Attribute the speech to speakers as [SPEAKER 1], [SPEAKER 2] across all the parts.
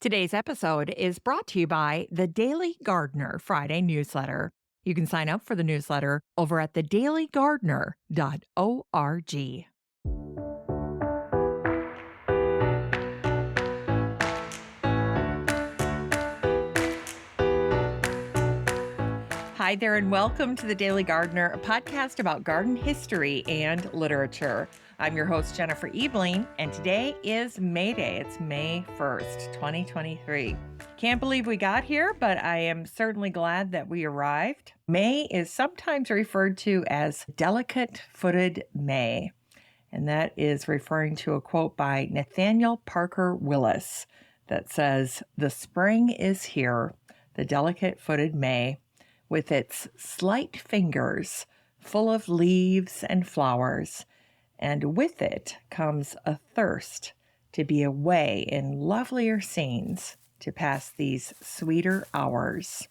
[SPEAKER 1] Today's episode is brought to you by the Daily Gardener Friday newsletter. You can sign up for the newsletter over at thedailygardener.org. Hi there, and welcome to the Daily Gardener, a podcast about garden history and literature. I'm your host, Jennifer Ebling, and today is May Day. It's May 1st, 2023. Can't believe we got here, but I am certainly glad that we arrived. May is sometimes referred to as delicate-footed May, and that is referring to a quote by Nathaniel Parker Willis that says, "The spring is here, the delicate-footed May, with its slight fingers full of leaves and flowers, and with it comes a thirst to be away in lovelier scenes, to pass these sweeter hours."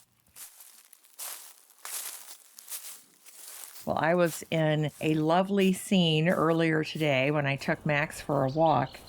[SPEAKER 1] Well, I was in a lovely scene earlier today when I took Max for a walk.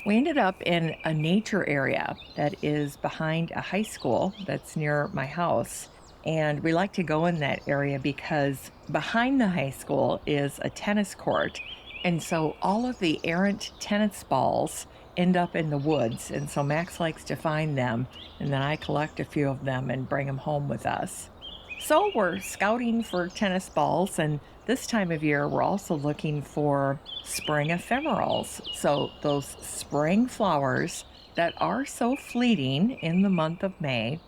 [SPEAKER 1] We ended up in a nature area that is behind a high school that's near my house. And we like to go in that area because behind the high school is a tennis court. And so all of the errant tennis balls end up in the woods. And so Max likes to find them. And then I collect a few of them and bring them home with us. So we're scouting for tennis balls. And this time of year, we're also looking for spring ephemerals. So those spring flowers that are so fleeting in the month of May.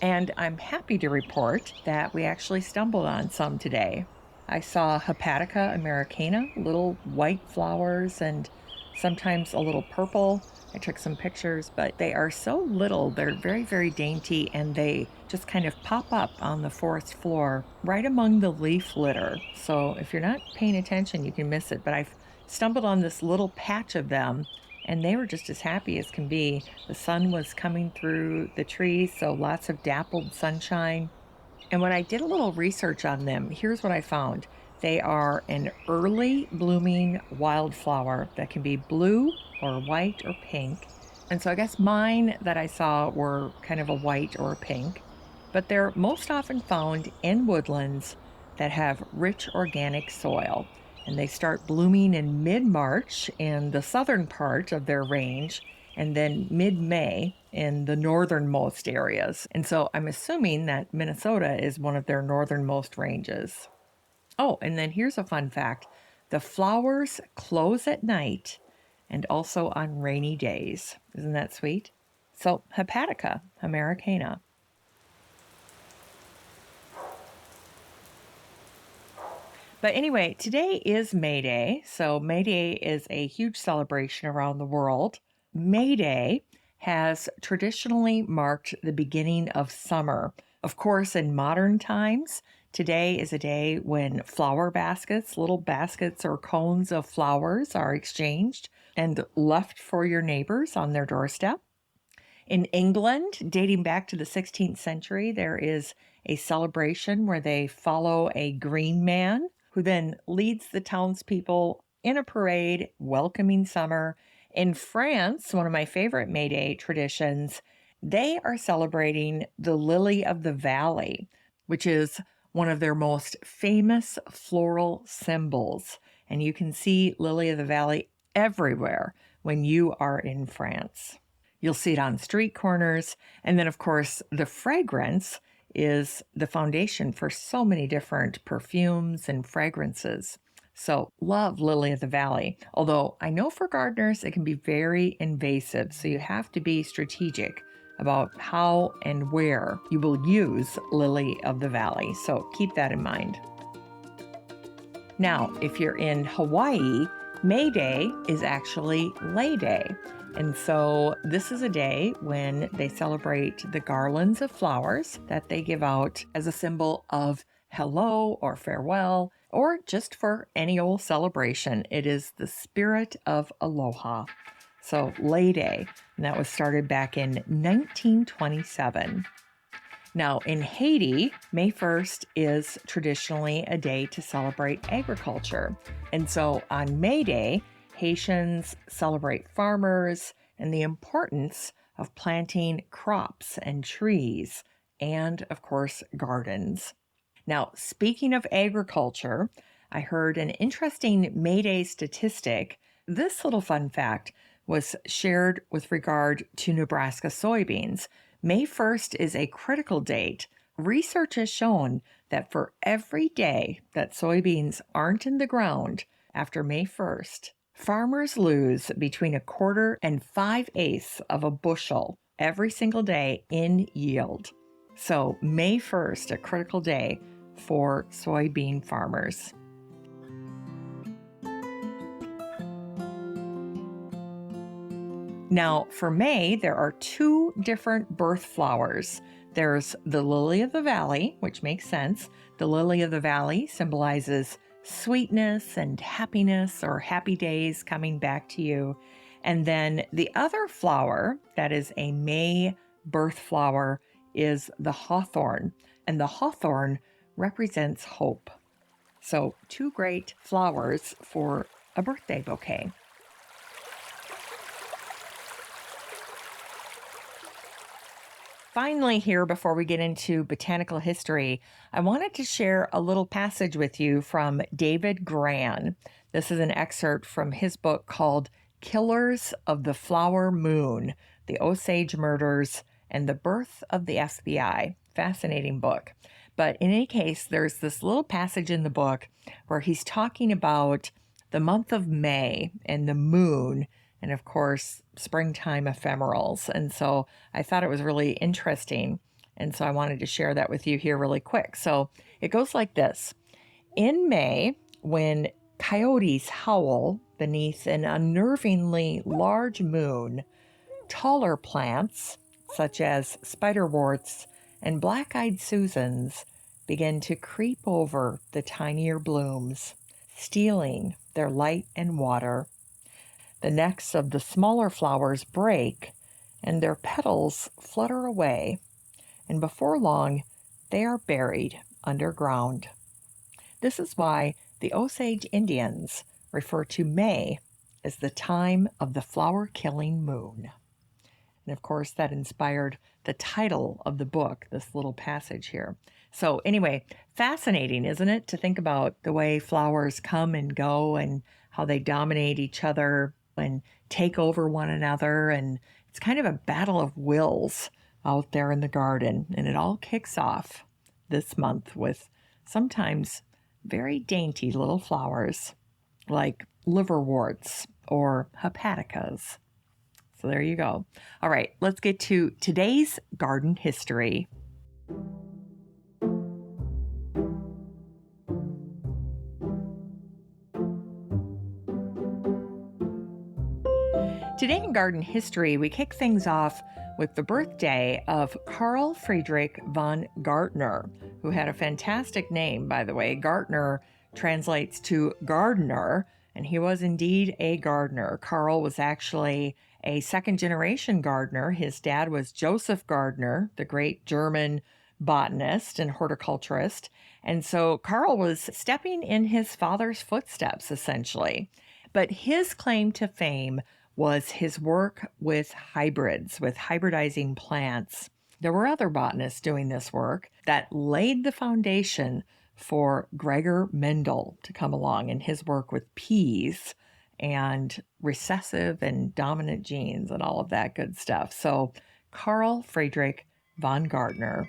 [SPEAKER 1] And I'm happy to report that we actually stumbled on some today. I saw Hepatica americana, little white flowers and sometimes a little purple. I took some pictures, but they are so little. They're very, very dainty, and they just kind of pop up on the forest floor right among the leaf litter. So if you're not paying attention, you can miss it. But I've stumbled on this little patch of them, and they were just as happy as can be. The sun was coming through the trees, so lots of dappled sunshine. And when I did a little research on them, here's what I found. They are an early blooming wildflower that can be blue or white or pink. And so I guess mine that I saw were kind of a white or a pink. But they're most often found in woodlands that have rich organic soil. And they start blooming in mid-March in the southern part of their range, and then mid-May in the northernmost areas. And so I'm assuming that Minnesota is one of their northernmost ranges. Oh, and then here's a fun fact. The flowers close at night and also on rainy days. Isn't that sweet? So Hepatica americana. But anyway, today is May Day. So May Day is a huge celebration around the world. May Day has traditionally marked the beginning of summer. Of course, in modern times, today is a day when flower baskets, little baskets or cones of flowers, are exchanged and left for your neighbors on their doorstep. In England, dating back to the 16th century, there is a celebration where they follow a green man who then leads the townspeople in a parade welcoming summer. In France, one of my favorite May Day traditions, they are celebrating the lily of the valley, which is one of their most famous floral symbols. And you can see lily of the valley everywhere when you are in France. You'll see it on street corners. And then, of course, the fragrance is the foundation for so many different perfumes and fragrances. So love lily of the valley. Although I know for gardeners, it can be very invasive. So you have to be strategic about how and where you will use lily of the valley. So keep that in mind. Now, if you're in Hawaii, May Day is actually Lay Day. And so this is a day when they celebrate the garlands of flowers that they give out as a symbol of hello or farewell, or just for any old celebration. It is the spirit of aloha. So Lay Day, and that was started back in 1927. Now, in Haiti, May 1st is traditionally a day to celebrate agriculture. And so on May Day, Haitians celebrate farmers and the importance of planting crops and trees, and of course, gardens. Now, speaking of agriculture, I heard an interesting May Day statistic. This little fun fact was shared with regard to Nebraska soybeans. May 1st is a critical date. Research has shown that for every day that soybeans aren't in the ground after May 1st, farmers lose between 1/4 and 5/8 of a bushel every single day in yield. So May 1st, a critical day for soybean farmers. Now, for May, there are 2 different birth flowers. There's the lily of the valley, which makes sense. The lily of the valley symbolizes sweetness and happiness, or happy days coming back to you. And then the other flower that is a May birth flower is the hawthorn. And the hawthorn represents hope. So 2 great flowers for a birthday bouquet. Finally, here, before we get into botanical history, I wanted to share a little passage with you from David Grann. This is an excerpt from his book called Killers of the Flower Moon, The Osage Murders and the Birth of the FBI. Fascinating book. But in any case, there's this little passage in the book where he's talking about the month of May and the moon, and of course, springtime ephemerals. And so I thought it was really interesting. And so I wanted to share that with you here really quick. So it goes like this. In May, when coyotes howl beneath an unnervingly large moon, taller plants, such as spiderworts and black-eyed Susans, begin to creep over the tinier blooms, stealing their light and water. The necks of the smaller flowers break, and their petals flutter away, and before long, they are buried underground. This is why the Osage Indians refer to May as the time of the flower-killing moon. And of course, that inspired the title of the book, this little passage here. So anyway, fascinating, isn't it, to think about the way flowers come and go and how they dominate each other and take over one another. And it's kind of a battle of wills out there in the garden. And it all kicks off this month with sometimes very dainty little flowers like liverworts or hepaticas. So there you go. All right, let's get to today's garden history. Today in garden history, we kick things off with the birthday of Karl Friedrich von Gaertner, who had a fantastic name, by the way. Gaertner translates to gardener, and he was indeed a gardener. Karl was actually a second-generation gardener. His dad was Joseph Gaertner, the great German botanist and horticulturist. And so Karl was stepping in his father's footsteps, essentially. But his claim to fame was his work with hybrids, with hybridizing plants. There were other botanists doing this work that laid the foundation for Gregor Mendel to come along in his work with peas and recessive and dominant genes and all of that good stuff. So Karl Friedrich von Gaertner.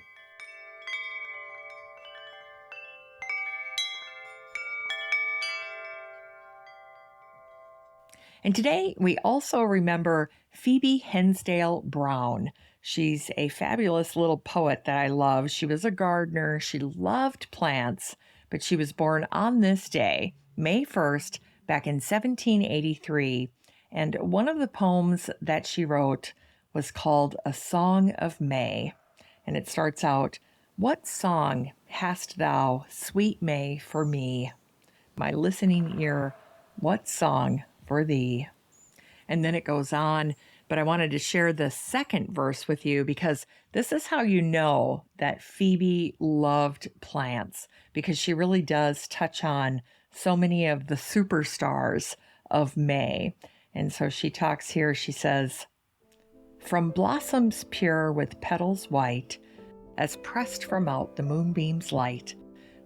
[SPEAKER 1] And today we also remember Phebe Hensdale Brown. She's a fabulous little poet that I love. She was a gardener. She loved plants, but she was born on this day, May 1st, back in 1783. And one of the poems that she wrote was called A Song of May. And it starts out, "What song hast thou, sweet May, for me? My listening ear, what song for thee?" And then it goes on, but I wanted to share the second verse with you because this is how you know that Phebe loved plants, because she really does touch on so many of the superstars of May. And so she talks here, she says, From blossoms pure with petals white, as pressed from out the moonbeam's light,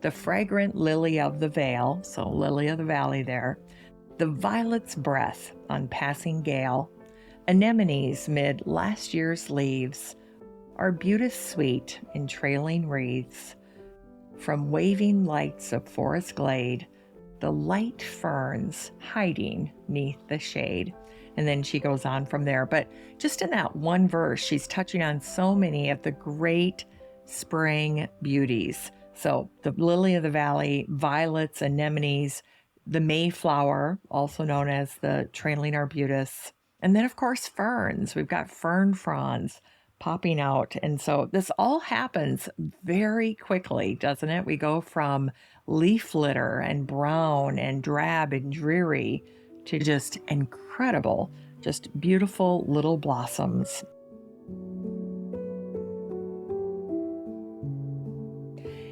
[SPEAKER 1] the fragrant lily of the vale, so lily of the valley there, the violet's breath on passing gale, anemones mid last year's leaves, arbutus sweet in trailing wreaths, from waving lights of forest glade, the light ferns hiding neath the shade. And then she goes on from there. But just in that one verse, she's touching on so many of the great spring beauties. So the lily of the valley, violets, anemones, the mayflower, also known as the trailing arbutus, and then, of course, ferns. We've got fern fronds popping out. And so this all happens very quickly, doesn't it? We go from leaf litter and brown and drab and dreary to just incredible, just beautiful little blossoms.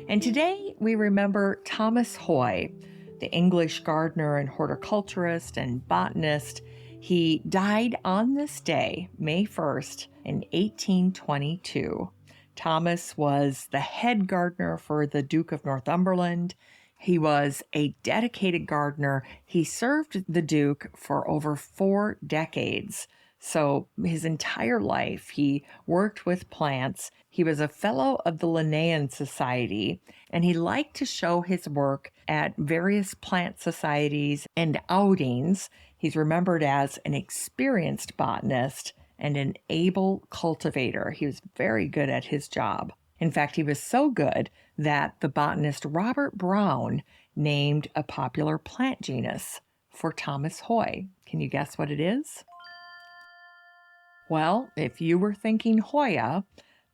[SPEAKER 1] And today we remember Thomas Hoy, the English gardener and horticulturist and botanist. He died on this day, May 1st, in 1822. Thomas was the head gardener for the Duke of Northumberland. He was a dedicated gardener. He served the Duke for over 4 decades. So his entire life, he worked with plants. He was a fellow of the Linnean Society, and he liked to show his work at various plant societies and outings. He's remembered as an experienced botanist and an able cultivator. He was very good at his job. In fact, he was so good that the botanist Robert Brown named a popular plant genus for Thomas Hoy. Can you guess what it is? Well, if you were thinking Hoya,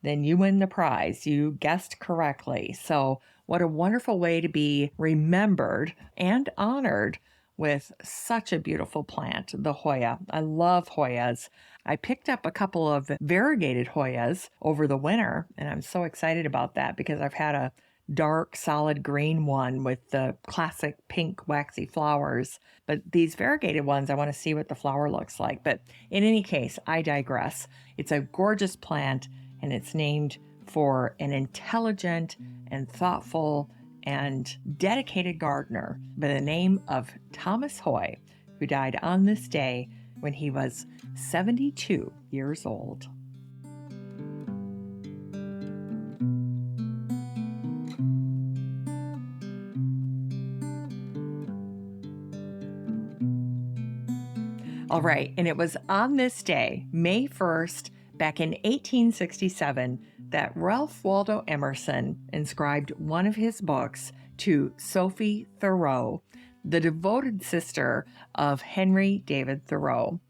[SPEAKER 1] then you win the prize. You guessed correctly. So what a wonderful way to be remembered and honored with such a beautiful plant, the Hoya. I love Hoyas. I picked up a couple of variegated Hoyas over the winter, and I'm so excited about that because I've had a dark, solid green one with the classic pink, waxy flowers. But these variegated ones, I want to see what the flower looks like. But in any case, I digress. It's a gorgeous plant, and it's named for an intelligent and thoughtful and dedicated gardener by the name of Thomas Hoy, who died on this day when he was 72 years old. All right, and it was on this day, May 1st, back in 1867, that Ralph Waldo Emerson inscribed one of his books to Sophie Thoreau, the devoted sister of Henry David Thoreau.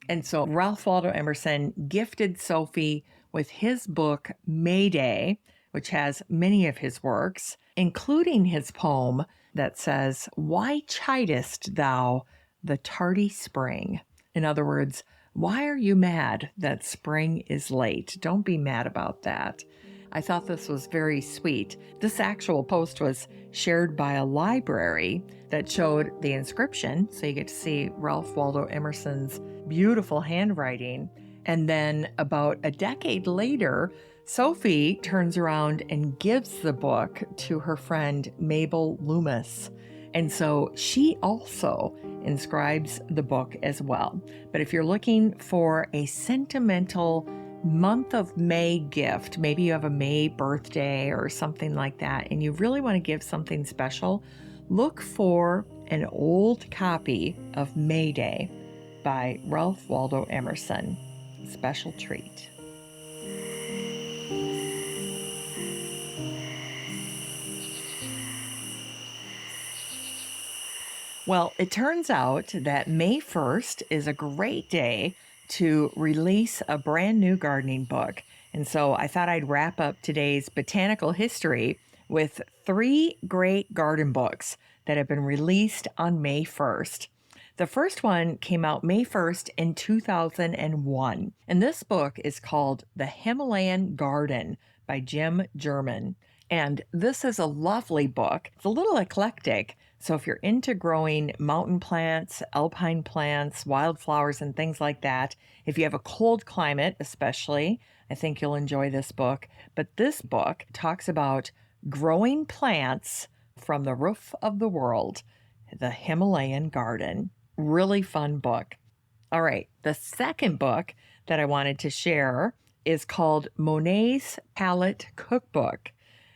[SPEAKER 1] And so Ralph Waldo Emerson gifted Sophie with his book, May Day, which has many of his works, including his poem that says, "Why chidest thou the tardy spring?" In other words, why are you mad that spring is late? Don't be mad about that. I thought this was very sweet. This actual post was shared by a library that showed the inscription, so you get to see Ralph Waldo Emerson's beautiful handwriting. And then about a decade later, Sophie turns around and gives the book to her friend Mabel Loomis. And so she also inscribes the book as well. But if you're looking for a sentimental month of May gift, maybe you have a May birthday or something like that, and you really want to give something special, look for an old copy of May Day by Ralph Waldo Emerson. Special treat. Well, it turns out that May 1st is a great day to release a brand new gardening book. And so I thought I'd wrap up today's botanical history with 3 great garden books that have been released on May 1st. The first one came out May 1st in 2001. And this book is called The Himalayan Garden by Jim German. And this is a lovely book. It's a little eclectic, So if you're into growing mountain plants, alpine plants, wildflowers, and things like that, if you have a cold climate especially, I think you'll enjoy this book. But this book talks about growing plants from the roof of the world, the Himalayan garden. Really fun book. All right, the second book that I wanted to share is called Monet's Palette Cookbook.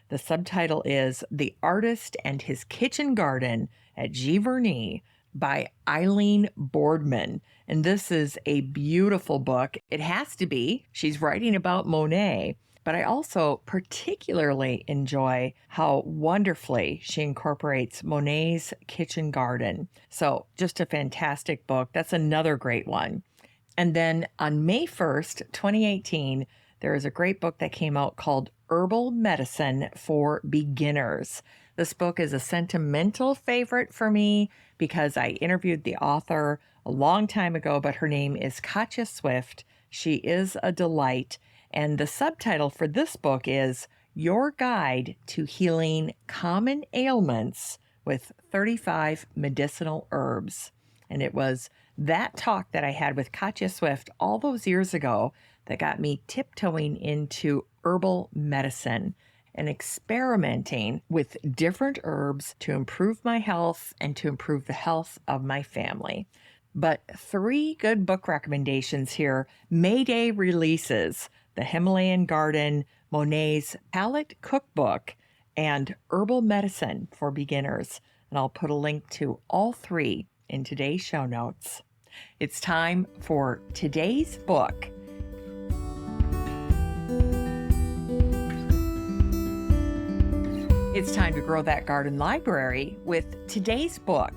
[SPEAKER 1] The subtitle is The Artist and His Kitchen Garden at Giverny by Eileen Boardman. And this is a beautiful book. It has to be. She's writing about Monet. But I also particularly enjoy how wonderfully she incorporates Monet's kitchen garden. So just a fantastic book. That's another great one. And then on May 1st, 2018, there is a great book that came out called Herbal Medicine for Beginners. This book is a sentimental favorite for me because I interviewed the author a long time ago, but her name is Katja Swift. She is a delight. And the subtitle for this book is Your Guide to Healing Common Ailments with 35 Medicinal Herbs. And it was that talk that I had with Katja Swift all those years ago that got me tiptoeing into herbal medicine and experimenting with different herbs to improve my health and to improve the health of my family. But 3 good book recommendations here. May Day releases: The Himalayan Garden, Monet's Palette Cookbook, and Herbal Medicine for Beginners. And I'll put a link to all 3 in today's show notes. It's time for today's book. It's time to grow that garden library with today's book,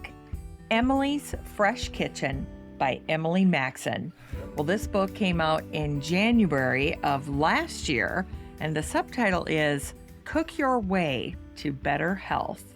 [SPEAKER 1] Emily's Fresh Kitchen by Emily Maxon. Well, this book came out in January of last year, and the subtitle is Cook Your Way to Better Health.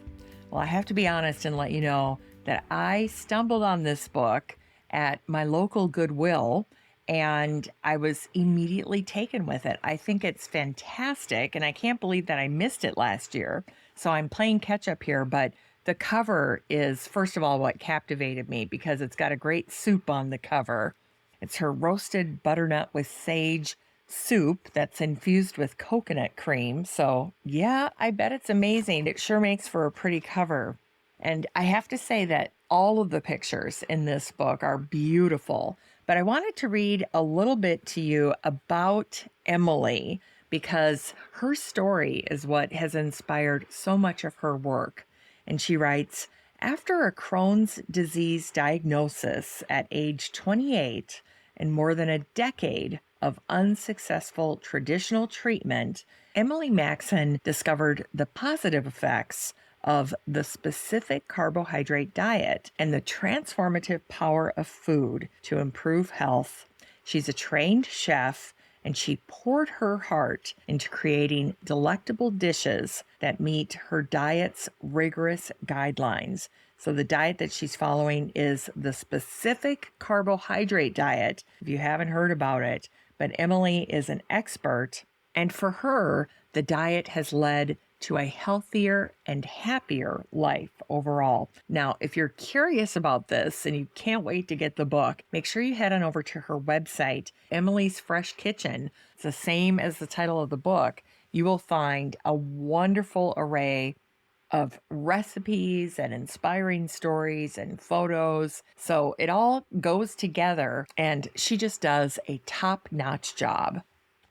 [SPEAKER 1] Well, I have to be honest and let you know that I stumbled on this book at my local Goodwill, and I was immediately taken with it. I think it's fantastic, and I can't believe that I missed it last year. So I'm playing catch up here, but the cover is, first of all, what captivated me because it's got a great soup on the cover. It's her roasted butternut with sage soup that's infused with coconut cream. So yeah, I bet it's amazing. It sure makes for a pretty cover. And I have to say that all of the pictures in this book are beautiful. But I wanted to read a little bit to you about Emily because her story is what has inspired so much of her work. And she writes, after a Crohn's disease diagnosis at age 28 and more than a decade of unsuccessful traditional treatment, Emily Maxon discovered the positive effects of the specific carbohydrate diet and the transformative power of food to improve health. She's a trained chef, and she poured her heart into creating delectable dishes that meet her diet's rigorous guidelines. So the diet that she's following is the specific carbohydrate diet, if you haven't heard about it. But Emily is an expert, and for her, the diet has led to a healthier and happier life overall. Now, if you're curious about this and you can't wait to get the book, make sure you head on over to her website, Emily's Fresh Kitchen. It's the same as the title of the book. You will find a wonderful array of recipes and inspiring stories and photos. So it all goes together, and she just does a top-notch job.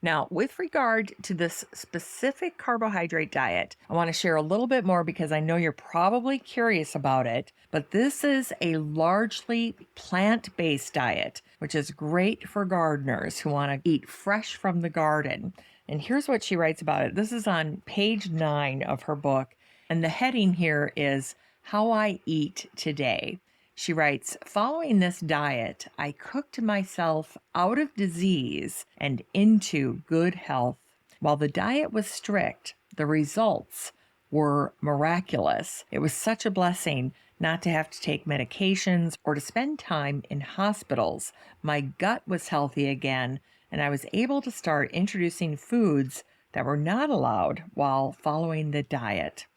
[SPEAKER 1] Now, with regard to this specific carbohydrate diet, I want to share a little bit more because I know you're probably curious about it, but this is a largely plant-based diet, which is great for gardeners who want to eat fresh from the garden. And here's what she writes about it. This is on page 9 of her book, and the heading here is How I Eat Today. She writes, following this diet, I cooked myself out of disease and into good health. While the diet was strict, the results were miraculous. It was such a blessing not to have to take medications or to spend time in hospitals. My gut was healthy again, and I was able to start introducing foods that were not allowed while following the diet.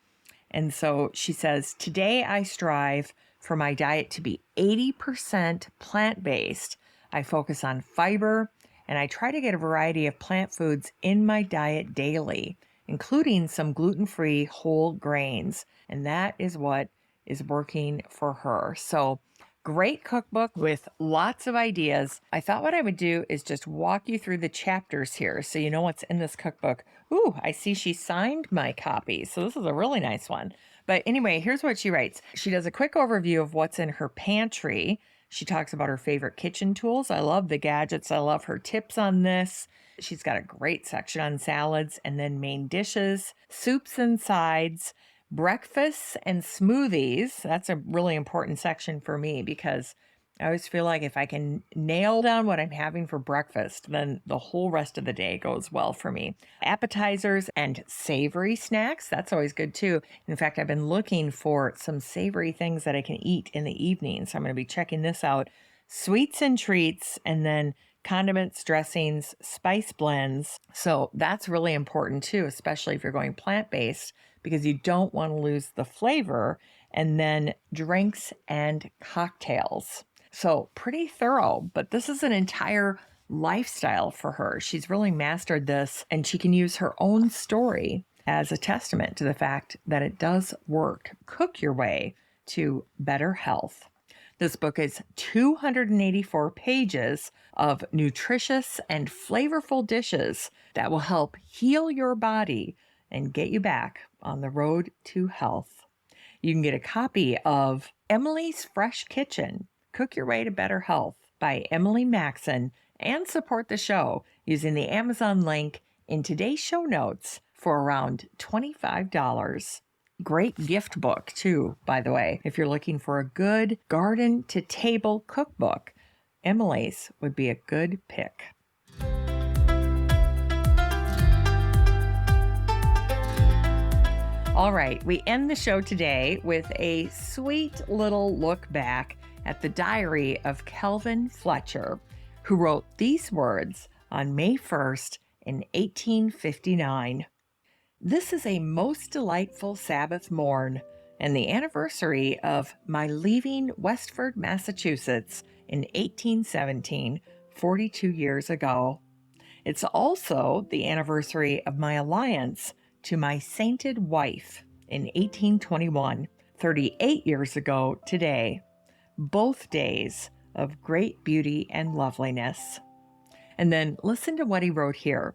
[SPEAKER 1] And so she says, today I strive for my diet to be 80% plant-based. I focus on fiber, and I try to get a variety of plant foods in my diet daily, including some gluten-free whole grains. And that is what is working for her. So great cookbook with lots of ideas. I thought what I would do is just walk you through the chapters here so you know what's in this cookbook. Ooh, I see she signed my copy. So this is a really nice one. But anyway, here's what she writes. She does a quick overview of what's in her pantry. She talks about her favorite kitchen tools. I love the gadgets. I love her tips on this. She's got a great section on salads and then main dishes, soups and sides, breakfasts and smoothies. That's a really important section for me because I always feel like if I can nail down what I'm having for breakfast, then the whole rest of the day goes well for me. Appetizers and savory snacks. That's always good too. In fact, I've been looking for some savory things that I can eat in the evening. So I'm going to be checking this out. Sweets and treats, and then condiments, dressings, spice blends. So that's really important too, especially if you're going plant-based, because you don't want to lose the flavor. And then drinks and cocktails. So pretty thorough, but this is an entire lifestyle for her. She's really mastered this, and she can use her own story as a testament to the fact that it does work. Cook your way to better health. This book is 284 pages of nutritious and flavorful dishes that will help heal your body and get you back on the road to health. You can get a copy of Emily's Fresh Kitchen, Cook Your Way to Better Health by Emily Maxon, and support the show using the Amazon link in today's show notes for around $25. Great gift book too, by the way. If you're looking for a good garden to table cookbook, Emily's would be a good pick. All right, we end the show today with a sweet little look back at the diary of Kelvin Fletcher, who wrote these words on May 1st in 1859. This is a most delightful Sabbath morn, and the anniversary of my leaving Westford, Massachusetts in 1817, 42 years ago. It's also the anniversary of my alliance to my sainted wife in 1821, 38 years ago today. Both days of great beauty and loveliness. And then listen to what he wrote here.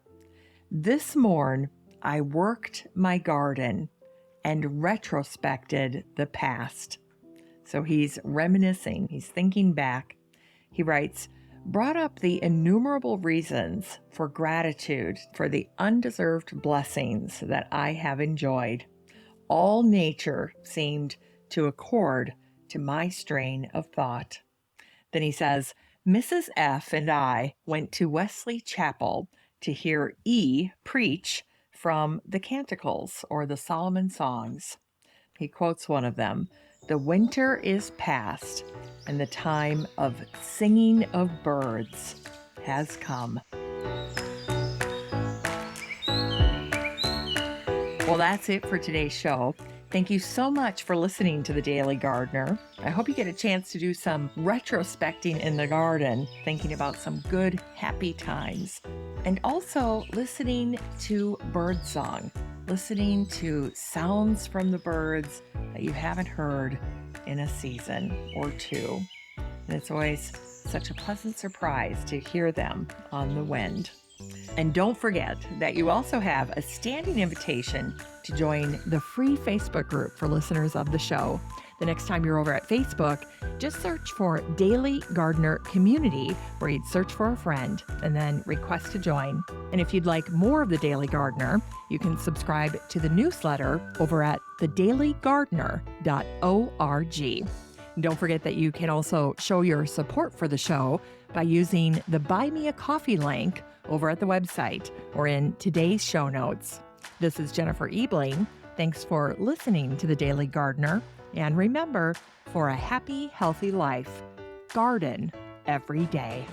[SPEAKER 1] This morn I worked my garden and retrospected the past. So he's reminiscing, he's thinking back. He writes, brought up the innumerable reasons for gratitude for the undeserved blessings that I have enjoyed. All nature seemed to accord to my strain of thought. Then he says, Mrs. F. and I went to Wesley Chapel to hear E. preach from the Canticles or the Solomon Songs. He quotes one of them, the winter is past and the time of singing of birds has come. Well, that's it for today's show. Thank you so much for listening to The Daily Gardener. I hope you get a chance to do some retrospecting in the garden, thinking about some good, happy times. And also listening to birdsong, listening to sounds from the birds that you haven't heard in a season or two. And it's always such a pleasant surprise to hear them on the wind. And don't forget that you also have a standing invitation to join the free Facebook group for listeners of the show. The next time you're over at Facebook, just search for Daily Gardener Community, where you'd search for a friend and then request to join. And if you'd like more of The Daily Gardener, you can subscribe to the newsletter over at thedailygardener.org. And don't forget that you can also show your support for the show by using the Buy Me a Coffee link over at the website or in today's show notes. This is Jennifer Ebling. Thanks for listening to The Daily Gardener. And remember, for a happy, healthy life, garden every day.